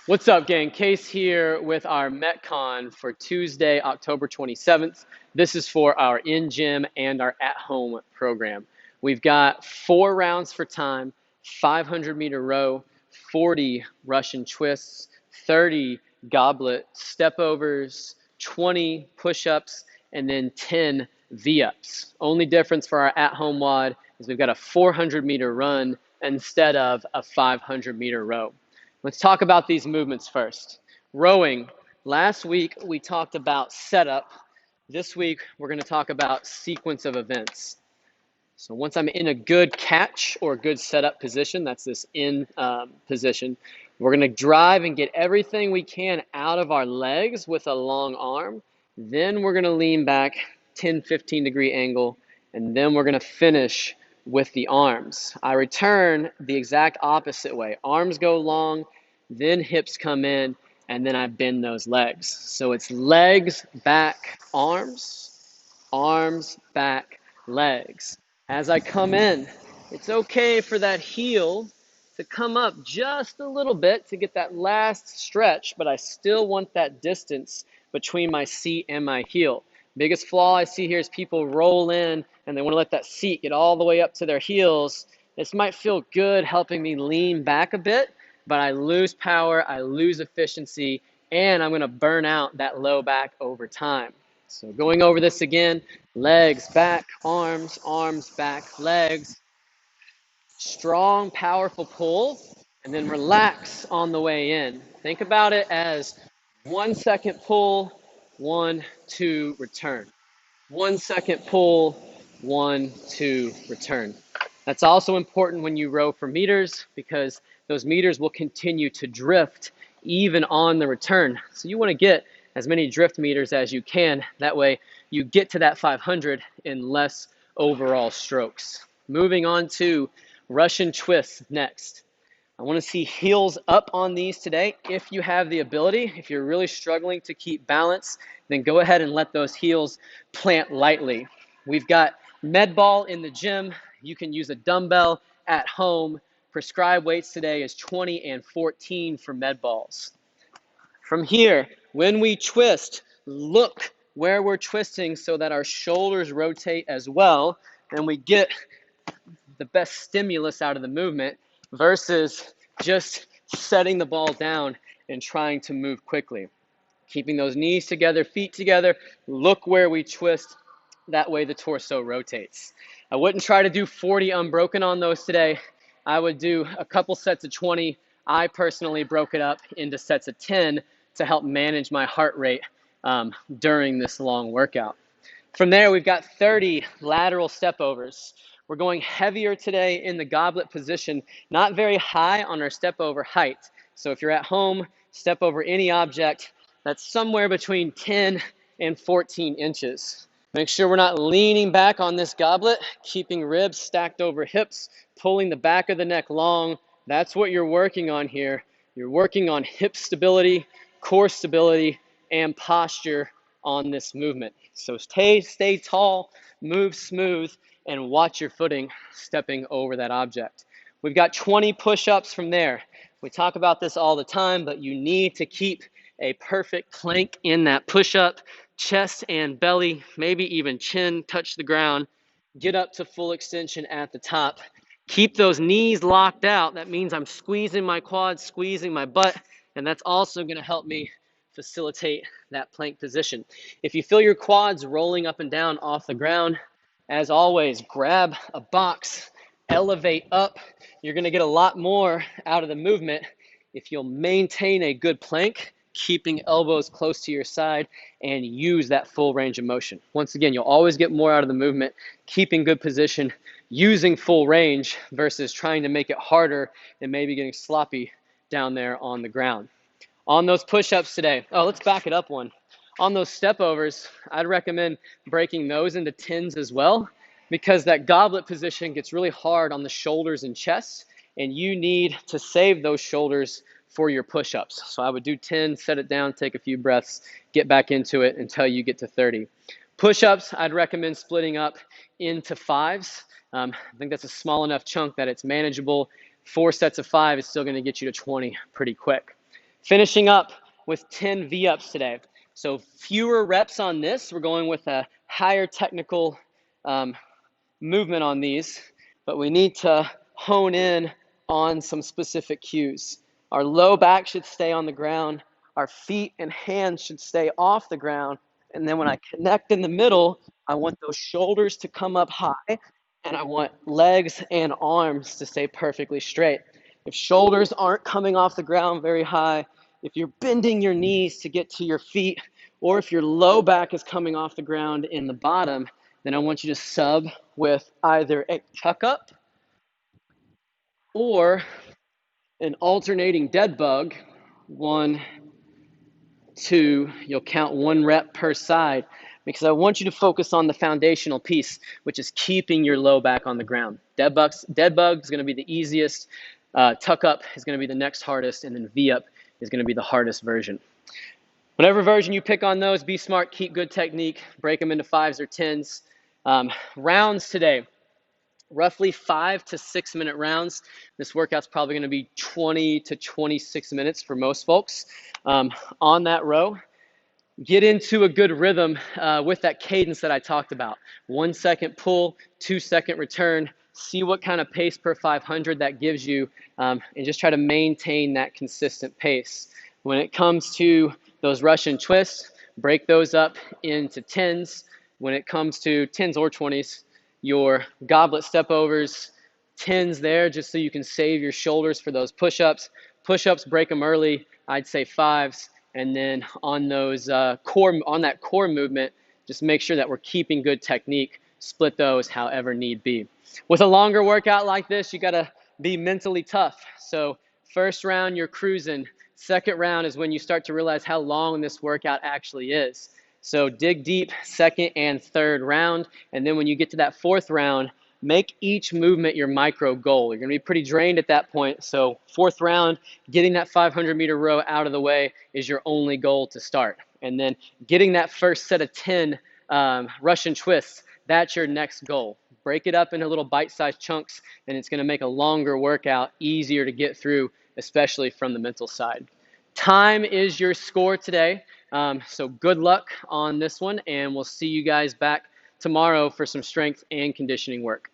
What's up, gang? Case here with our Metcon for Tuesday, October 27th. This is for our in-gym and our at-home program. We've got 4 rounds for time, 500-meter row, 40 Russian twists, 30 goblet step-overs, 20 push-ups, and then 10 V-ups. Only difference for our at-home WOD is we've got a 400-meter run instead of a 500-meter row. Let's talk about these movements first. Rowing. Last week we talked about setup. This week we're going to talk about sequence of events. So once I'm in a good catch or good setup position, that's this in position, we're going to drive and get everything we can out of our legs with a long arm. Then we're going to lean back 10, 15 degree angle, and then we're going to finish with the arms. I return the exact opposite way. Arms go long, then hips come in, and then I bend those legs. So it's legs, back, arms, back, legs. As I come in, it's okay for that heel to come up just a little bit to get that last stretch, but I still want that distance between my seat and my heel. Biggest flaw I see here is people roll in and they want to let that seat get all the way up to their heels. This might feel good helping me lean back a bit, but I lose power, I lose efficiency, and I'm going to burn out that low back over time. So going over this again, legs, back, arms, back, legs. Strong, powerful pull, and then relax on the way in. Think about it as 1 second pull, 1, 2, return. 1 second pull, 1, 2, return. That's also important when you row for meters because those meters will continue to drift even on the return. So you want to get as many drift meters as you can. That way you get to that 500 in less overall strokes. Moving on to Russian twists next. I want to see heels up on these today if you have the ability. If you're really struggling to keep balance, then go ahead and let those heels plant lightly. We've got med ball in the gym. You can use a dumbbell at home. Prescribed weights today is 20 and 14 for med balls. From here, when we twist, look where we're twisting so that our shoulders rotate as well, and we get the best stimulus out of the movement versus just setting the ball down and trying to move quickly. Keeping those knees together, feet together, look where we twist. That way the torso rotates. I wouldn't try to do 40 unbroken on those today. I would do a couple sets of 20. I personally broke it up into sets of 10 to help manage my heart rate during this long workout. From there, we've got 30 lateral step overs. We're going heavier today in the goblet position, not very high on our step over height. So if you're at home, step over any object that's somewhere between 10 and 14 inches. Make sure we're not leaning back on this goblet, keeping ribs stacked over hips, pulling the back of the neck long. That's what you're working on here. You're working on hip stability, core stability, and posture on this movement. So stay tall, move smooth, and watch your footing stepping over that object. We've got 20 push-ups from there. We talk about this all the time, but you need to keep a perfect plank in that push-up. Chest and belly, maybe even chin touch the ground. Get up to full extension at the top. Keep those knees locked out. That means I'm squeezing my quads, squeezing my butt, and that's also going to help me facilitate that plank position. If you feel your quads rolling up and down off the ground, as always, grab a box, elevate up. You're going to get a lot more out of the movement if you'll maintain a good plank, keeping elbows close to your side, and use that full range of motion. Once again, you'll always get more out of the movement, keeping good position, using full range versus trying to make it harder and maybe getting sloppy down there on the ground. On those push-ups today, let's back it up one. On those step overs, I'd recommend breaking those into 10s as well because that goblet position gets really hard on the shoulders and chest, and you need to save those shoulders for your push-ups. So I would do 10, set it down, take a few breaths, get back into it until you get to 30. Push-ups, I'd recommend splitting up into 5s. I think that's a small enough chunk that it's manageable. 4 sets of 5 is still going to get you to 20 pretty quick. Finishing up with 10 V-ups today. So fewer reps on this. We're going with a higher technical um, movement on these, but we need to hone in on some specific cues. Our low back should stay on the ground. Our feet and hands should stay off the ground. And then when I connect in the middle, I want those shoulders to come up high, and I want legs and arms to stay perfectly straight. If shoulders aren't coming off the ground very high, if you're bending your knees to get to your feet, or if your low back is coming off the ground in the bottom, then I want you to sub with either a tuck up or an alternating dead bug. 1, 2, you'll count 1 rep per side, because I want you to focus on the foundational piece, which is keeping your low back on the ground. Dead bug is going to be the easiest. Tuck up is going to be the next hardest, and then V up is going to be the hardest version. Whatever version you pick on those, be smart, keep good technique, break them into 5s or 10s. Rounds today, roughly 5 to 6 minute rounds. This workout's probably going to be 20 to 26 minutes for most folks. On that row, get into a good rhythm with that cadence that I talked about. 1 second pull, 2-second return. See what kind of pace per 500 that gives you, and just try to maintain that consistent pace. When it comes to those Russian twists, break those up into 10s. When it comes to 10s or 20s, your goblet step overs, 10s there, just so you can save your shoulders for those push-ups. Push-ups, break them early. I'd say 5s. And then on those that core movement, just make sure that we're keeping good technique. Split those however need be. With a longer workout like this, you got to be mentally tough. So first round, you're cruising. Second round is when you start to realize how long this workout actually is. So dig deep, second and third round. And then when you get to that fourth round, make each movement your micro goal. You're going to be pretty drained at that point. So fourth round, getting that 500-meter row out of the way is your only goal to start. And then getting that first set of 10 Russian twists, that's your next goal. Break it up into little bite-sized chunks, and it's going to make a longer workout easier to get through, especially from the mental side. Time is your score today. So good luck on this one, and we'll see you guys back tomorrow for some strength and conditioning work.